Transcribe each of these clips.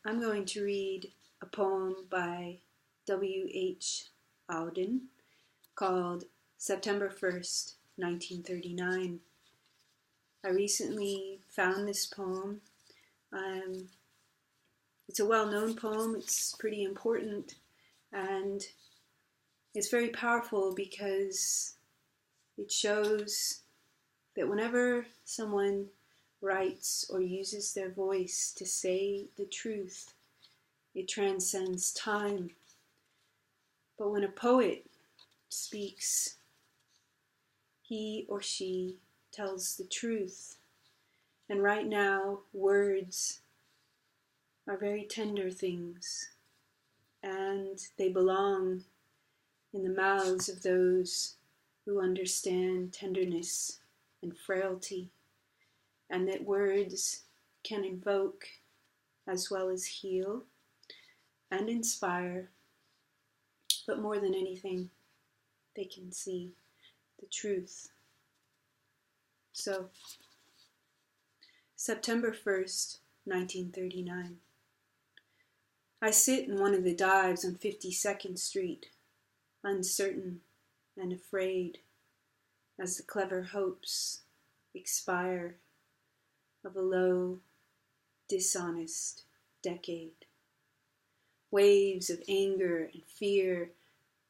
I'm going to read a poem by W.H. Auden called September 1st, 1939. I recently found this poem. It's a well-known poem, it's pretty important, and it's very powerful because it shows that whenever someone writes or uses their voice to say the truth, it transcends time. But when a poet speaks, he or she tells the truth. And right now, words are very tender things, and they belong in the mouths of those who understand tenderness and frailty, and that words can invoke as well as heal and inspire, but more than anything, they can see the truth. So, September 1st, 1939. I sit in one of the dives on 52nd Street, uncertain and afraid, as the clever hopes expire of a low, dishonest decade. Waves of anger and fear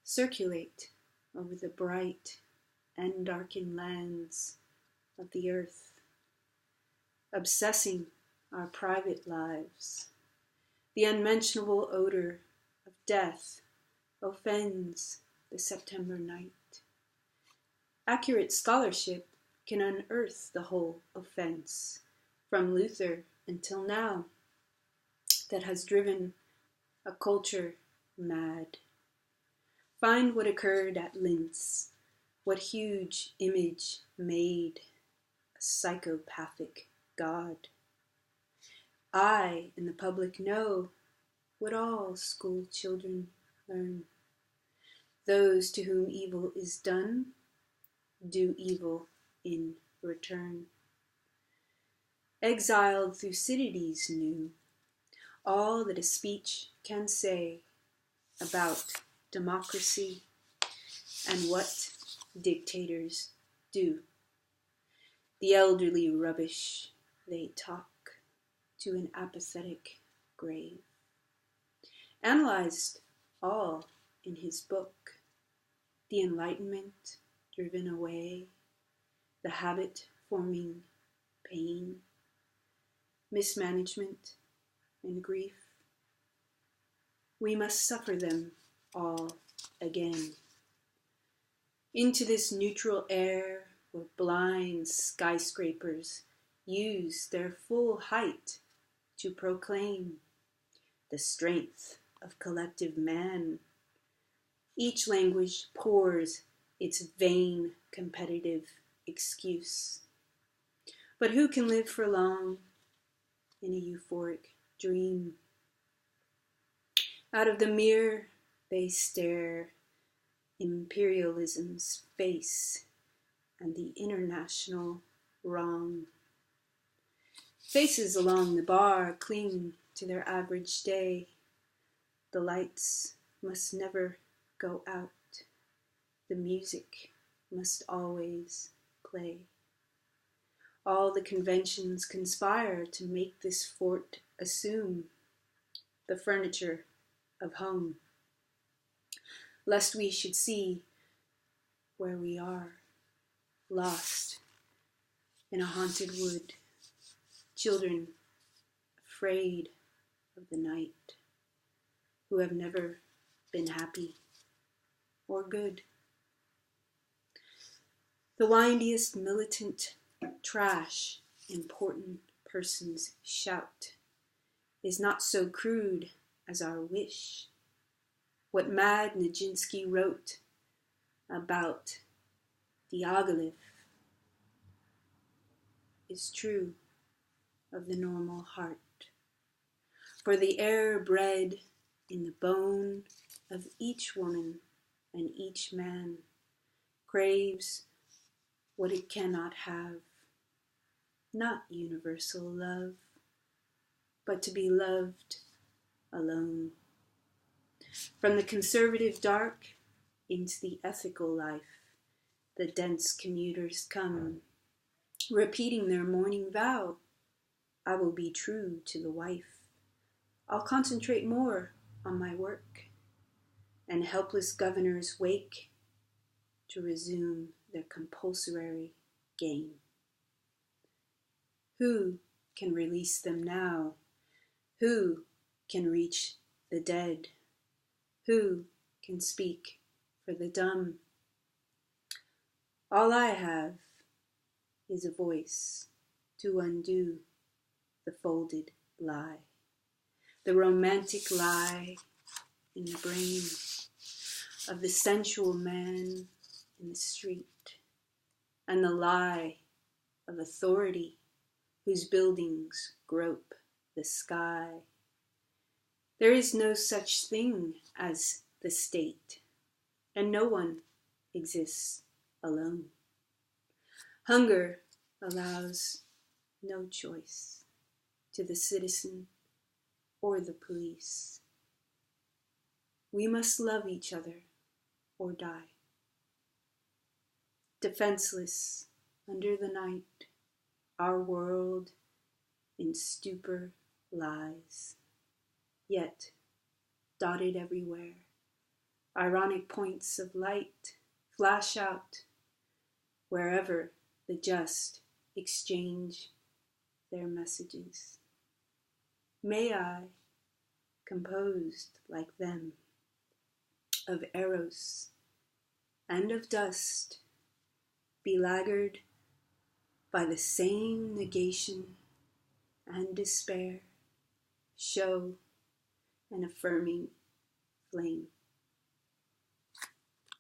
circulate over the bright and darkened lands of the earth, obsessing our private lives. The unmentionable odour of death offends the September night. Accurate scholarship can unearth the whole offence, from Luther until now, that has driven a culture mad. Find what occurred at Linz, what huge image made a psychopathic God. I and the public know what all school children learn. Those to whom evil is done do evil in return. Exiled Thucydides knew all that a speech can say about democracy and what dictators do. The elderly rubbish they talk to an apathetic grave. Analysed all in his book, the enlightenment driven away, the habit-forming pain, mismanagement, and grief. We must suffer them all again. Into this neutral air where blind skyscrapers use their full height to proclaim the strength of collective man. Each language pours its vain competitive excuse. But who can live for long in a euphoric dream? Out of the mirror they stare imperialism's face and the international wrong. Faces along the bar cling to their average day. The lights must never go out. The music must always play. All the conventions conspire to make this fort assume the furniture of home, lest we should see where we are, lost in a haunted wood, children afraid of the night, who have never been happy or good. The windiest militant trash important persons shout is not so crude as our wish. What mad Nijinsky wrote about Diaghilev is true of the normal heart. For the air bred in the bone of each woman and each man craves what it cannot have, not universal love, but to be loved alone. From the conservative dark into the ethical life, the dense commuters come, repeating their morning vow. I will be true to the wife. I'll concentrate more on my work. And helpless governors wake to resume their compulsory game. Who can release them now? Who can reach the dead? Who can speak for the dumb? All I have is a voice to undo the folded lie, the romantic lie in the brain of the sensual man in the street, and the lie of authority whose buildings grope the sky. There is no such thing as the state, and no one exists alone. Hunger allows no choice to the citizen or the police. We must love each other or die. Defenseless under the night, our world in stupor lies. Yet, dotted everywhere, ironic points of light flash out wherever the just exchange their messages. May I, composed like them, of eros and of dust, belaggard by the same negation and despair, show an affirming flame.